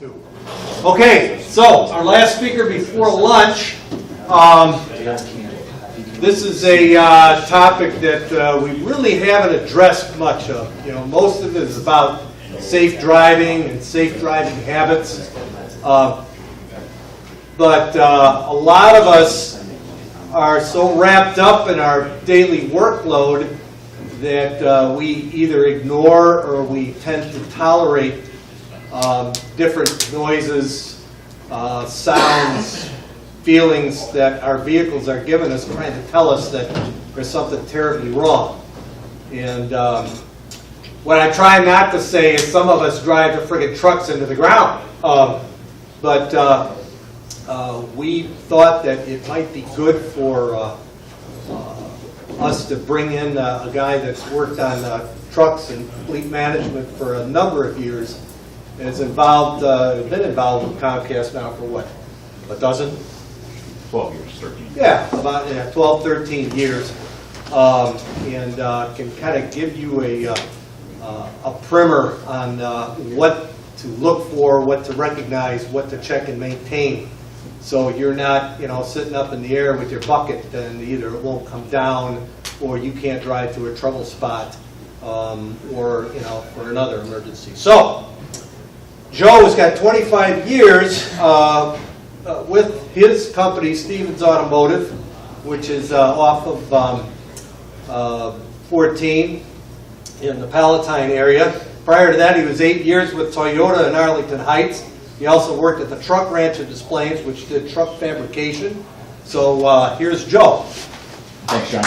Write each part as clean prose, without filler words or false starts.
Okay, so our last speaker before lunch. This is a topic that we really haven't addressed much of. Most of it is about safe driving and safe driving habits. But a lot of us are so wrapped up in our daily workload that we either ignore or we tend to tolerate different noises, sounds, feelings that our vehicles are giving us, trying to tell us that there's something terribly wrong. And what I try not to say is some of us drive the friggin' trucks into the ground. But we thought that it might be good for us to bring in a guy that's worked on trucks and fleet management for a number of years, and has been involved with Comcast now for what, a dozen? 12 years, 13. Yeah, about 12, 13 years, and can kind of give you a primer on what to look for, what to recognize, what to check and maintain. So you're not, sitting up in the air with your bucket, and either it won't come down, or you can't drive to a trouble spot, or for another emergency. So Joe has got 25 years with his company, Stevens Automotive, which is off of 14 in the Palatine area. Prior to that, he was 8 years with Toyota in Arlington Heights. He also worked at the Truck Ranch of Des Plaines, which did truck fabrication. So here's Joe. Thanks, John.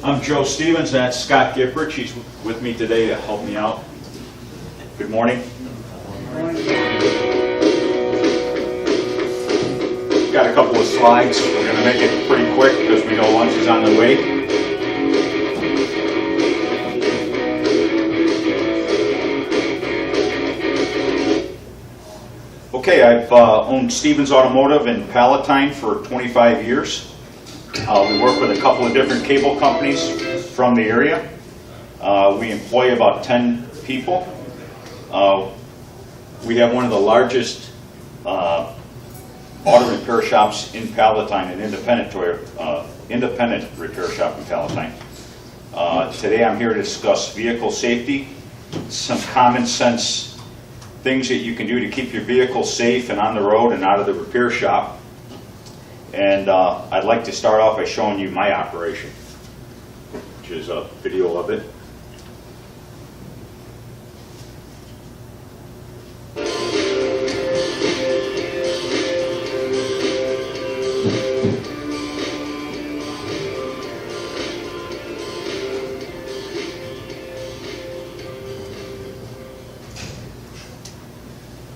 I'm Joe Stevens. That's Scott Gipprich. He's with me today to help me out. Good morning. Got a couple of slides. We're going to make it pretty quick because we know lunch is on the way. Okay, I've owned Stevens Automotive in Palatine for 25 years. We work with a couple of different cable companies from the area. We employ about 10 people. We have one of the largest auto repair shops in Palatine, an independent repair shop in Palatine. Today I'm here to discuss vehicle safety, some common sense things that you can do to keep your vehicle safe and on the road and out of the repair shop. And I'd like to start off by showing you my operation, which is a video of it.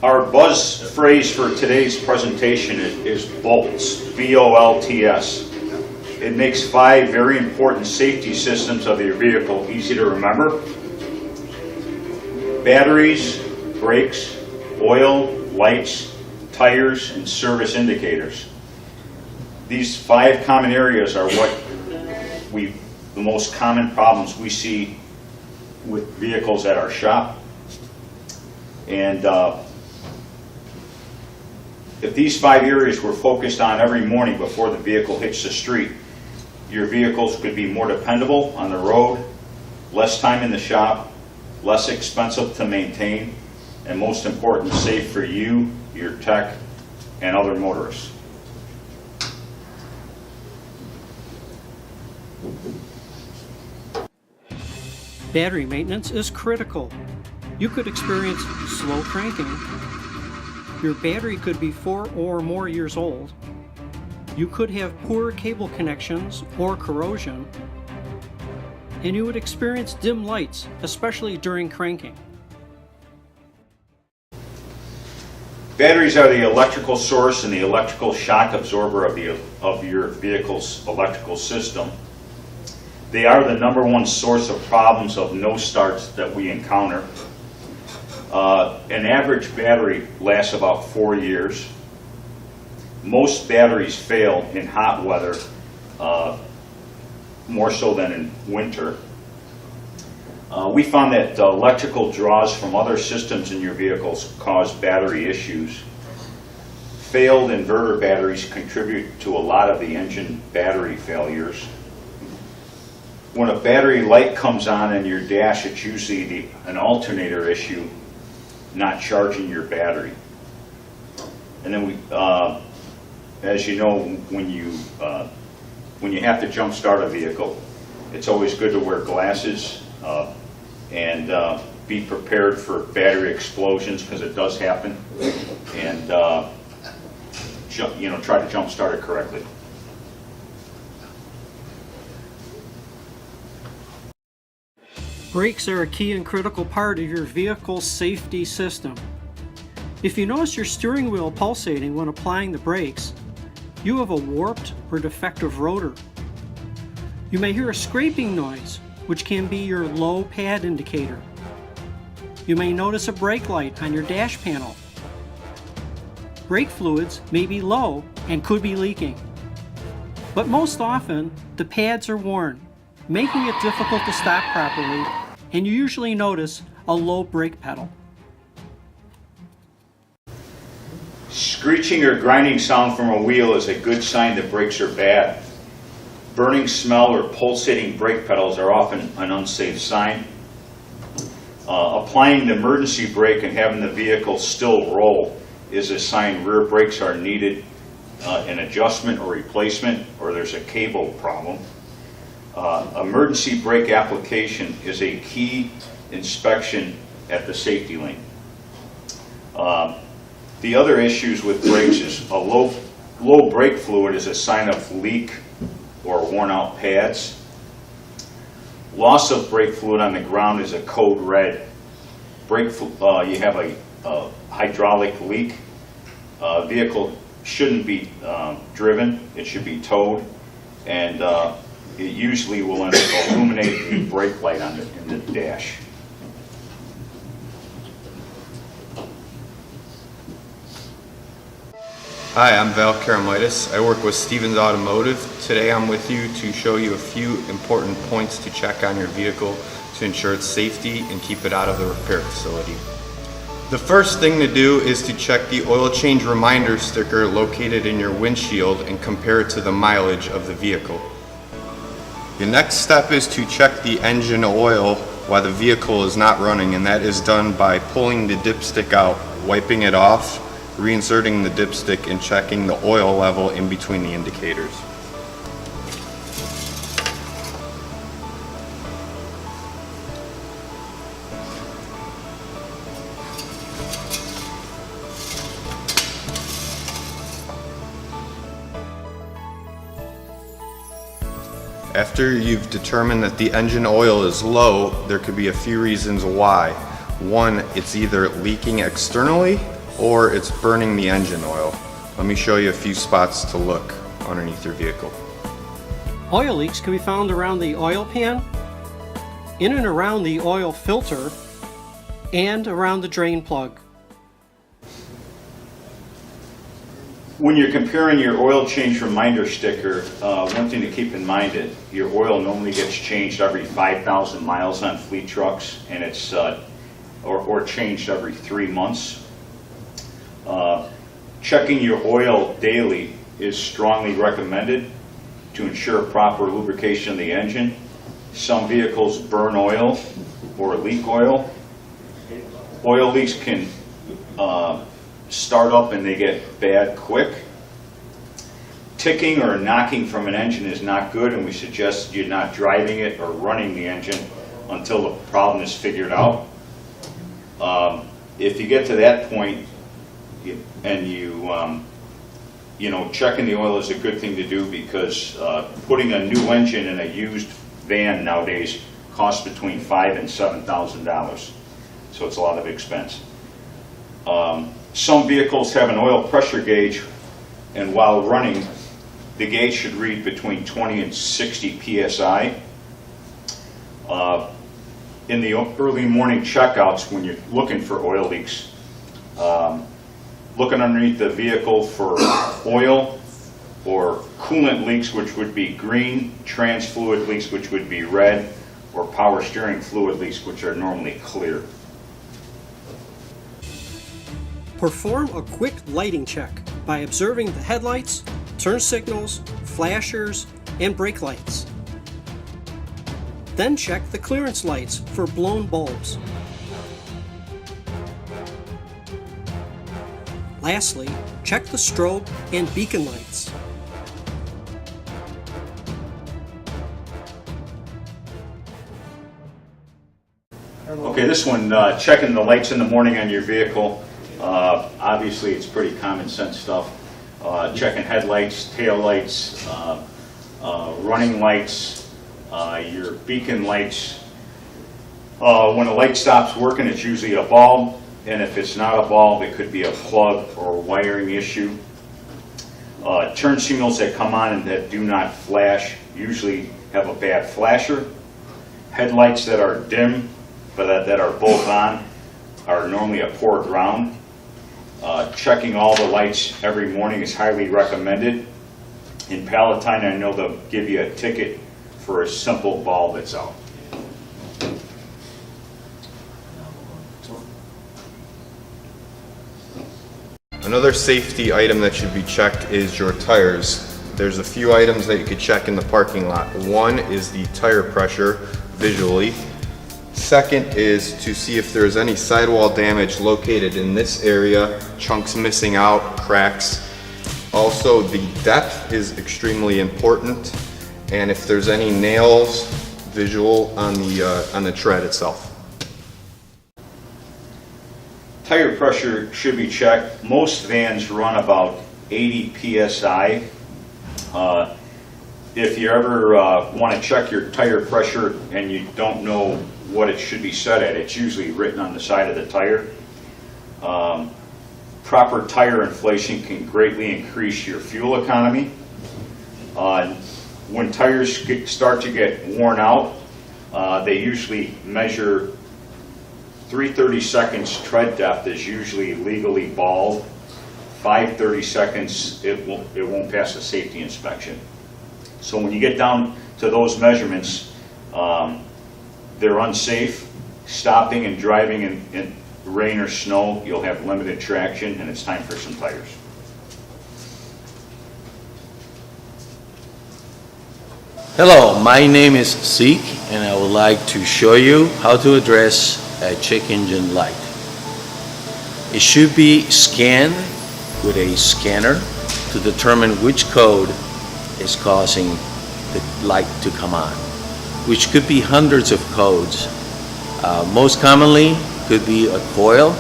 Our buzz phrase for today's presentation is BOLTS, B-O-L-T-S. It makes 5 very important safety systems of your vehicle easy to remember. Batteries, brakes, oil, lights, tires, and service indicators. These 5 common areas are the most common problems we see with vehicles at our shop. And if these 5 areas were focused on every morning before the vehicle hits the street, your vehicles could be more dependable on the road, less time in the shop, less expensive to maintain, and most important, safe for you, your tech, and other motorists. Battery maintenance is critical. You could experience slow cranking. Your battery could be 4 or more years old. You could have poor cable connections or corrosion. And you would experience dim lights, especially during cranking. Batteries are the electrical source and the electrical shock absorber of your vehicle's electrical system. They are the #1 source of problems of no starts that we encounter. An average battery lasts about 4 years. Most batteries fail in hot weather, more so than in winter. We found that electrical draws from other systems in your vehicles cause battery issues. Failed inverter batteries contribute to a lot of the engine battery failures. When a battery light comes on in your dash, it's usually an alternator issue, not charging your battery. And then as you know, when you have to jump start a vehicle, it's always good to wear glasses and be prepared for battery explosions, because it does happen, and try to jump start it correctly. Brakes are a key and critical part of your vehicle's safety system. If you notice your steering wheel pulsating when applying the brakes, you have a warped or defective rotor. You may hear a scraping noise, which can be your low pad indicator. You may notice a brake light on your dash panel. Brake fluids may be low and could be leaking. But most often, the pads are worn, making it difficult to stop properly, and you usually notice a low brake pedal. Screeching or grinding sound from a wheel is a good sign that brakes are bad. Burning smell or pulsating brake pedals are often an unsafe sign. Applying the emergency brake and having the vehicle still roll is a sign rear brakes are needed, an adjustment or replacement, or there's a cable problem. Emergency brake application is a key inspection at the safety lane. The other issues with brakes is a low brake fluid is a sign of leak or worn out pads. Loss of brake fluid on the ground is a code red. You have a hydraulic leak. Vehicle shouldn't be driven, it should be towed, and it usually will illuminate the brake light in the dash. Hi, I'm Val Karamitis. I work with Stevens Automotive. Today I'm with you to show you a few important points to check on your vehicle to ensure its safety and keep it out of the repair facility. The first thing to do is to check the oil change reminder sticker located in your windshield and compare it to the mileage of the vehicle. The next step is to check the engine oil while the vehicle is not running, and that is done by pulling the dipstick out, wiping it off, reinserting the dipstick, and checking the oil level in between the indicators. After you've determined that the engine oil is low, there could be a few reasons why. One, it's either leaking externally or it's burning the engine oil. Let me show you a few spots to look underneath your vehicle. Oil leaks can be found around the oil pan, in and around the oil filter, and around the drain plug. When you're comparing your oil change reminder sticker, one thing to keep in mind is your oil normally gets changed every 5,000 miles on fleet trucks, and it's or changed every 3 months. Checking your oil daily is strongly recommended to ensure proper lubrication of the engine. Some vehicles burn oil or leak oil. Oil leaks can start up and they get bad quick. Ticking or knocking from an engine is not good, and we suggest you're not driving it or running the engine until the problem is figured out. If you get to that point and checking the oil is a good thing to do, because putting a new engine in a used van nowadays costs between $5,000 and $7,000, so it's a lot of expense. Some vehicles have an oil pressure gauge, and while running, the gauge should read between 20 and 60 psi. In the early morning checkouts, when you're looking for oil leaks, looking underneath the vehicle for oil or coolant leaks, which would be green, trans fluid leaks, which would be red, or power steering fluid leaks, which are normally clear. Perform a quick lighting check by observing the headlights, turn signals, flashers, and brake lights. Then check the clearance lights for blown bulbs. Lastly, check the strobe and beacon lights. Okay, this one, checking the lights in the morning on your vehicle. Obviously, it's pretty common sense stuff. Checking headlights, tail lights, running lights, your beacon lights. When a light stops working, it's usually a bulb, and if it's not a bulb, it could be a plug or a wiring issue. Turn signals that come on and that do not flash usually have a bad flasher. Headlights that are dim but that are both on are normally a poor ground. Checking all the lights every morning is highly recommended. In Palatine, I know they'll give you a ticket for a simple bulb that's out. Another safety item that should be checked is your tires. There's a few items that you could check in the parking lot. One is the tire pressure visually. Second is to see if there's any sidewall damage located in this area, chunks missing out, cracks. Also, the depth is extremely important, and if there's any nails visual on the tread itself. Tire pressure should be checked. Most vans run about 80 psi. If you ever want to check your tire pressure and you don't know what it should be set at, it's usually written on the side of the tire. Proper tire inflation can greatly increase your fuel economy. When tires start to get worn out, they usually measure 3/30 seconds tread depth is usually legally bald. 5/30 seconds, it won't pass a safety inspection. So when you get down to those measurements, they're unsafe. Stopping and driving in rain or snow, you'll have limited traction, and it's time for some tires. Hello, my name is Zeke, and I would like to show you how to address a check engine light. It should be scanned with a scanner to determine which code is causing the light to come on, which could be hundreds of codes. Most commonly could be a coil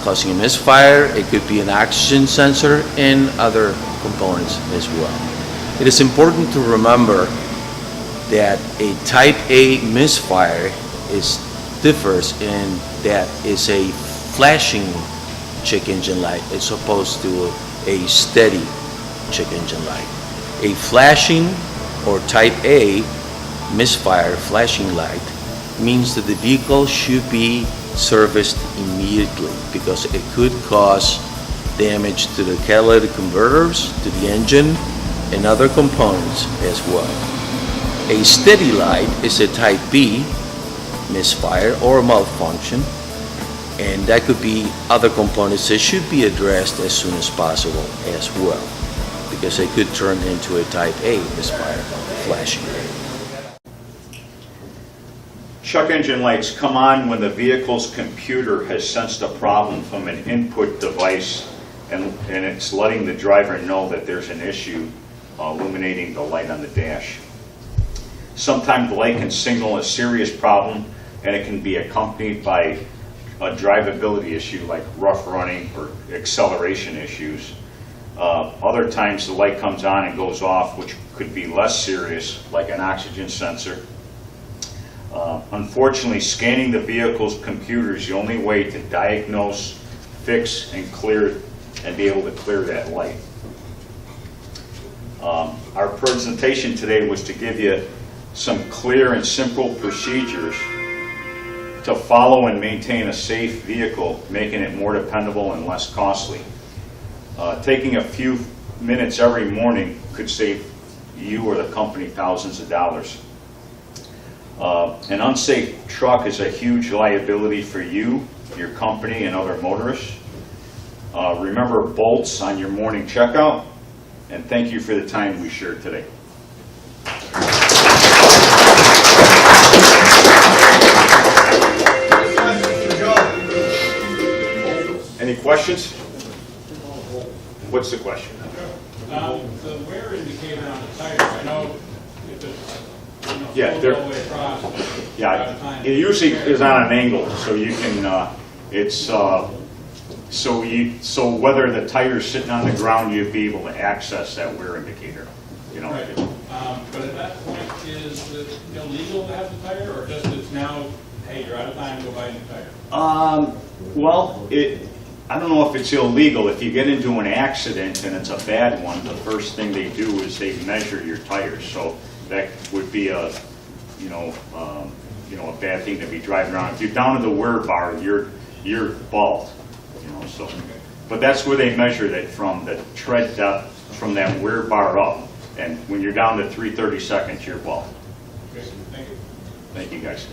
causing a misfire. It could be an oxygen sensor and other components as well. It is important to remember that a type A misfire differs in that it's a flashing check engine light as opposed to a steady check engine light. A flashing or type A misfire flashing light means that the vehicle should be serviced immediately because it could cause damage to the catalytic converters, to the engine, and other components as well. A steady light is a type B misfire or malfunction, and that could be other components that should be addressed as soon as possible as well, because they could turn into a type A misfire flashing. Check engine lights come on when the vehicle's computer has sensed a problem from an input device, and it's letting the driver know that there's an issue illuminating the light on the dash. Sometimes the light can signal a serious problem, and it can be accompanied by a drivability issue like rough running or acceleration issues. Other times the light comes on and goes off, which could be less serious, like an oxygen sensor. Unfortunately, scanning the vehicle's computer is the only way to diagnose, fix, and clear, and be able to clear that light. Our presentation today was to give you some clear and simple procedures to follow and maintain a safe vehicle, making it more dependable and less costly. Taking a few minutes every morning could save you or the company thousands of dollars. An unsafe truck is a huge liability for you, your company, and other motorists. Remember bolts on your morning checkout, and thank you for the time we shared today. Any questions? What's the question? The wear indicator on the tires, I know if it's, Yeah, goes they're- all the way across. by Yeah, the time- it usually is on an angle, so you can, so whether the tire's sitting on the ground, you'd be able to access that wear indicator, you know. Right, but at that point, is it illegal to have the tire, or just it's now, hey, you're out of time, go buy a new tire? Well, I don't know if it's illegal. If you get into an accident and it's a bad one, the first thing they do is they measure your tires. So that would be a bad thing to be driving around. If you're down to the wear bar, you're bald, so. But that's where they measure that from, the tread depth from that wear bar up. And when you're down to 3/32, you're bald. Okay, thank you. Thank you, guys.